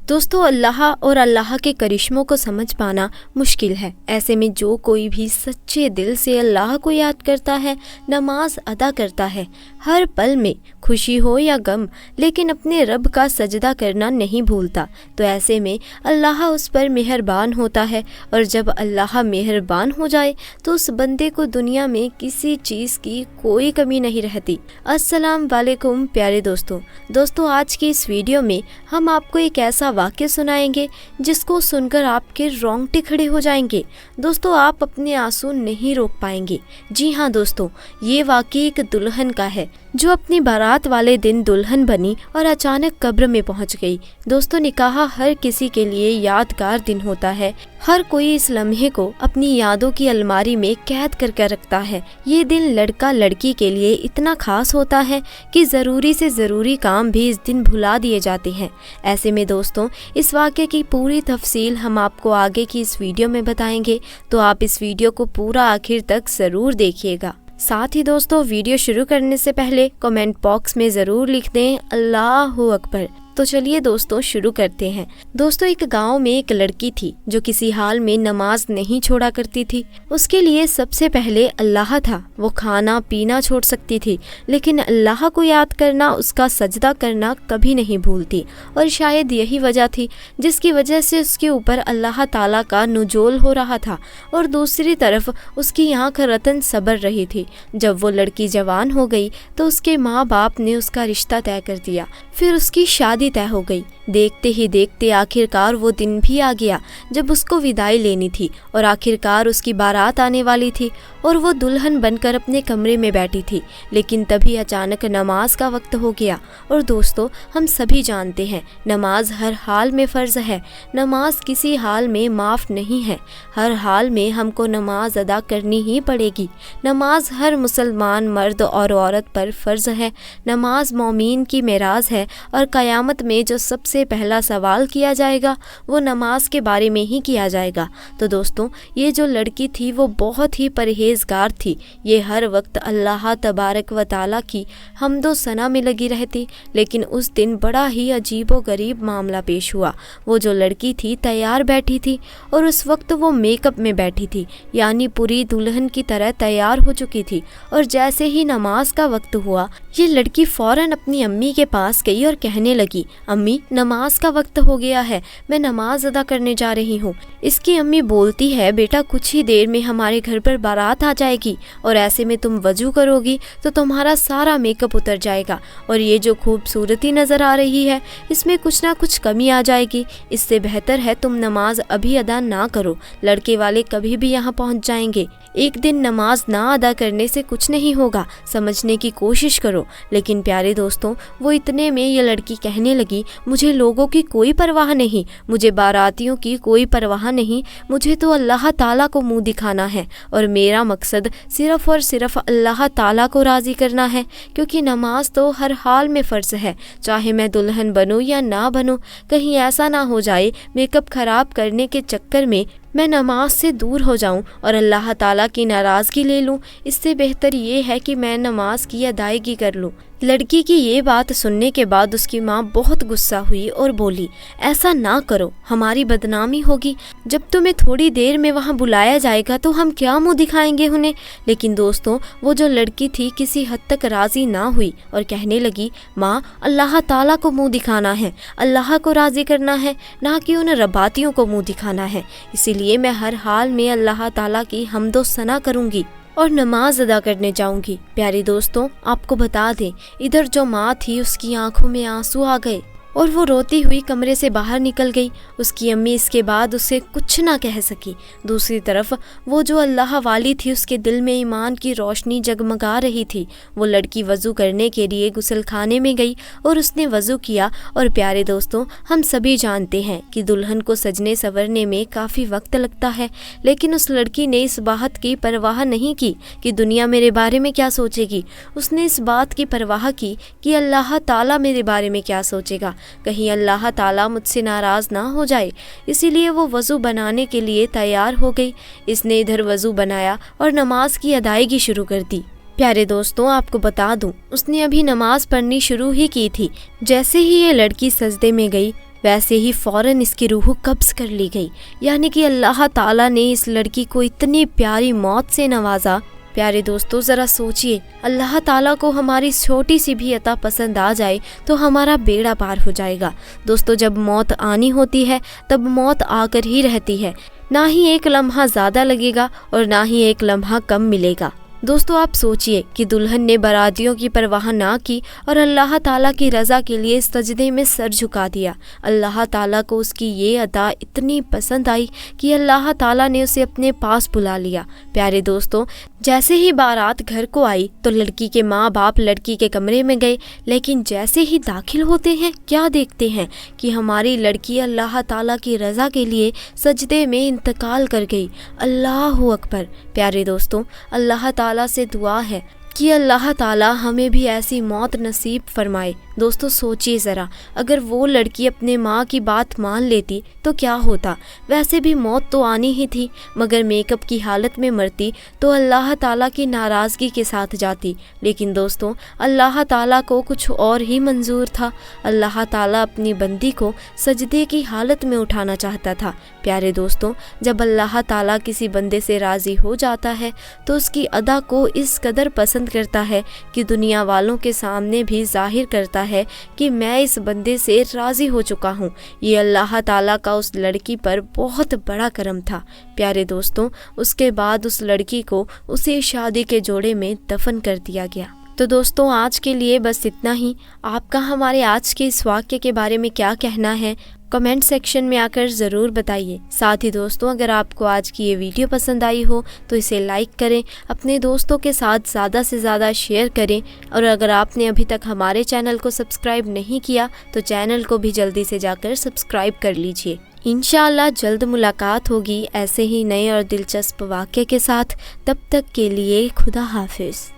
दोस्तों, अल्लाह और अल्लाह के करिश्मों को समझ पाना मुश्किल है। ऐसे में जो कोई भी सच्चे दिल से अल्लाह को याद करता है, नमाज अदा करता है, हर पल में खुशी हो या गम, लेकिन अपने रब का सजदा करना नहीं भूलता, तो ऐसे में अल्लाह उस पर मेहरबान होता है। और जब अल्लाह मेहरबान हो जाए तो उस बंदे को दुनिया में किसी चीज़ की कोई कमी नहीं रहती। अस्सलाम वालेकुम प्यारे दोस्तों, आज की इस वीडियो में हम आपको एक ऐसा वाक़या सुनाएंगे जिसको सुनकर आपके रोंगटे खड़े हो जाएंगे। दोस्तों, आप अपने आंसू नहीं रोक पाएंगे। जी हाँ दोस्तों, ये वाक़या एक दुल्हन का है जो अपनी बारात वाले दिन दुल्हन बनी और अचानक कब्र में पहुंच गई। दोस्तों, निकाह हर किसी के लिए यादगार दिन होता है। हर कोई इस लम्हे को अपनी यादों की अलमारी में कैद करके रखता है। ये दिन लड़का लड़की के लिए इतना खास होता है कि ज़रूरी से ज़रूरी काम भी इस दिन भुला दिए जाते हैं। ऐसे में दोस्तों, इस वाक़ये की पूरी तफसील हम आपको आगे की इस वीडियो में बताएंगे, तो आप इस वीडियो को पूरा आखिर तक ज़रूर देखिएगा। साथ ही दोस्तों, वीडियो शुरू करने से पहले कमेंट बॉक्स में ज़रूर लिख दें अल्लाहु अकबर। तो चलिए दोस्तों शुरू करते हैं। दोस्तों, एक गांव में एक लड़की थी जो किसी हाल में नमाज नहीं छोड़ा करती थी। उसके लिए सबसे पहले अल्लाह था। वो खाना पीना छोड़ सकती थी, लेकिन अल्लाह को याद करना, उसका सजदा करना कभी नहीं भूलती। और शायद यही वजह थी जिसकी वजह से उसके ऊपर अल्लाह ताला का नुज़ूल हो रहा था और दूसरी तरफ उसकी आँख रतन सब्र रही थी। जब वो लड़की जवान हो गई तो उसके माँ बाप ने उसका रिश्ता तय कर दिया। फिर उसकी शादी तय हो गई। देखते ही देखते आखिरकार वो दिन भी आ गया जब उसको विदाई लेनी थी और आखिरकार उसकी बारात आने वाली थी और वो दुल्हन बनकर अपने कमरे में बैठी थी। लेकिन तभी अचानक नमाज का वक्त हो गया। और दोस्तों, हम सभी जानते हैं नमाज हर हाल में फ़र्ज़ है। नमाज किसी हाल में माफ़ नहीं है। हर हाल में हमको नमाज अदा करनी ही पड़ेगी। नमाज हर मुसलमान मर्द और औरत पर फ़र्ज़ है। नमाज मोमीन की मेराज है और क़यामत में जो सबसे पहला सवाल किया जाएगा वो नमाज के बारे में ही किया जाएगा। तो दोस्तों, ये जो लड़की थी वो बहुत ही परहेज़गार थी। ये हर वक्त अल्लाह तबारक व ताला की हम्दो सना में लगी रहती। लेकिन उस दिन बड़ा ही अजीब व गरीब मामला पेश हुआ। वो जो लड़की थी तैयार बैठी थी और उस वक्त वो मेकअप में बैठी थी, यानी पूरी दुल्हन की तरह तैयार हो चुकी थी। और जैसे ही नमाज का वक्त हुआ, ये लड़की फ़ौरन अपनी अम्मी के पास गई और कहने लगी, अम्मी, नमाज का वक्त हो गया है, मैं नमाज अदा करने जा रही हूँ। इसकी अम्मी बोलती है, बेटा कुछ ही देर में हमारे घर पर बारात आ जाएगी और ऐसे में तुम वजू करोगी तो तुम्हारा सारा मेकअप उतर जाएगा और ये जो खूबसूरती नज़र आ रही है इसमें कुछ ना कुछ कमी आ जाएगी। इससे बेहतर है तुम नमाज अभी अदा ना करो। लड़के वाले कभी भी यहाँ पहुँच जाएंगे। एक दिन नमाज ना अदा करने से कुछ नहीं होगा, समझने की कोशिश करो। लेकिन प्यारे दोस्तों, वो इतने में ये लड़की कहने लगी, मुझे लोगों की कोई परवाह नहीं, मुझे बारातियों की कोई परवाह नहीं, मुझे तो अल्लाह ताला को मुंह दिखाना है और मेरा मकसद सिर्फ़ और सिर्फ अल्लाह ताला को राज़ी करना है। क्योंकि नमाज तो हर हाल में फ़र्ज़ है, चाहे मैं दुल्हन बनूं या ना बनूं। कहीं ऐसा ना हो जाए मेकअप ख़राब करने के चक्कर में मैं नमाज से दूर हो जाऊं और अल्लाह ताला की नाराज़गी ले लूं। इससे बेहतर ये है कि मैं नमाज की अदायगी कर लूं। लड़की की ये बात सुनने के बाद उसकी माँ बहुत गुस्सा हुई और बोली, ऐसा ना करो, हमारी बदनामी होगी। जब तुम्हें थोड़ी देर में वहाँ बुलाया जाएगा तो हम क्या मुंह दिखाएंगे उन्हें। लेकिन दोस्तों, वो जो लड़की थी किसी हद तक राज़ी ना हुई और कहने लगी, माँ, अल्लाह ताला को मुंह दिखाना है, अल्लाह को राज़ी करना है, ना कि उन रबातियों को मुंह दिखाना है। इसीलिए मैं हर हाल में अल्लाह ताला की हम्दो सना करूँगी और नमाज अदा करने जाऊंगी। प्यारे दोस्तों, आपको बता दें, इधर जो माँ थी उसकी आंखों में आंसू आ गए और वो रोती हुई कमरे से बाहर निकल गई। उसकी अम्मी इसके बाद उसे कुछ ना कह सकी। दूसरी तरफ वो जो अल्लाह वाली थी उसके दिल में ईमान की रोशनी जगमगा रही थी। वो लड़की वज़ू करने के लिए गुसल खाने में गई और उसने वज़ू किया। और प्यारे दोस्तों, हम सभी जानते हैं कि दुल्हन को सजने संवरने में काफ़ी वक्त लगता है, लेकिन उस लड़की ने इस बात की परवाह नहीं की कि दुनिया मेरे बारे में क्या सोचेगी। उसने इस बात की परवाह की कि अल्लाह ताला मेरे बारे में क्या सोचेगा, कहीं अल्लाह ताला मुझसे नाराज़ ना हो जाए। इसीलिए वो वज़ू बनाने के लिए तैयार हो गई। इसने इधर वज़ू बनाया और नमाज की अदायगी शुरू कर दी। प्यारे दोस्तों, आपको बता दूं, उसने अभी नमाज पढ़नी शुरू ही की थी। जैसे ही ये लड़की सजदे में गई, वैसे ही फ़ौरन इसकी रूह कब्ज़ कर ली गई। यानी कि अल्लाह ताला ने इस लड़की को इतनी प्यारी मौत से नवाजा। प्यारे दोस्तों, ज़रा सोचिए, अल्लाह ताला को हमारी छोटी सी भी अता पसंद आ जाए तो हमारा बेड़ा पार हो जाएगा। दोस्तों, जब मौत आनी होती है तब मौत आकर ही रहती है, ना ही एक लम्हा ज़्यादा लगेगा और ना ही एक लम्हा कम मिलेगा। दोस्तों, आप सोचिए कि दुल्हन ने बारातियों की परवाह ना की और अल्लाह ताला की रज़ा के लिए सजदे में सर झुका दिया। अल्लाह ताला को उसकी ये अदा इतनी पसंद आई कि अल्लाह ताला ने उसे अपने पास बुला लिया। प्यारे दोस्तों, जैसे ही बारात घर को आई तो लड़की के माँ बाप लड़की के कमरे में गए, लेकिन जैसे ही दाखिल होते हैं क्या देखते हैं कि हमारी लड़की अल्लाह ताला की रज़ा के लिए सजदे में इंतकाल कर गई। अल्लाहु अकबर। प्यारे दोस्तों, अल्लाह ताला से दुआ है कि अल्लाह ताला हमें भी ऐसी मौत नसीब फरमाए। दोस्तों, सोचिए ज़रा, अगर वो लड़की अपने माँ की बात मान लेती तो क्या होता। वैसे भी मौत तो आनी ही थी, मगर मेकअप की हालत में मरती तो अल्लाह ताला की नाराज़गी के साथ जाती। लेकिन दोस्तों, अल्लाह ताला को कुछ और ही मंजूर था। अल्लाह ताला अपनी बंदी को सजदे की हालत में उठाना चाहता था। प्यारे दोस्तों, जब अल्लाह ताला किसी बंदे से राज़ी हो जाता है तो उसकी अदा को इस कदर पसंद करता है कि दुनिया वालों के सामने भी जाहिर करता है कि मैं इस बंदे से राज़ी हो चुका हूँ। ये अल्लाह ताला का उस लड़की पर बहुत बड़ा करम था। प्यारे दोस्तों, उसके बाद उस लड़की को उसे शादी के जोड़े में दफन कर दिया गया। तो दोस्तों, आज के लिए बस इतना ही। आपका हमारे आज के इस वाक्य के बारे में क्या कहना है, कमेंट सेक्शन में आकर ज़रूर बताइए। साथ ही दोस्तों, अगर आपको आज की ये वीडियो पसंद आई हो तो इसे लाइक करें, अपने दोस्तों के साथ ज़्यादा से ज़्यादा शेयर करें, और अगर आपने अभी तक हमारे चैनल को सब्सक्राइब नहीं किया तो चैनल को भी जल्दी से जाकर सब्सक्राइब कर लीजिए। इंशाअल्लाह जल्द मुलाकात होगी ऐसे ही नए और दिलचस्प वाक्य के साथ। तब तक के लिए खुदा हाफिज़।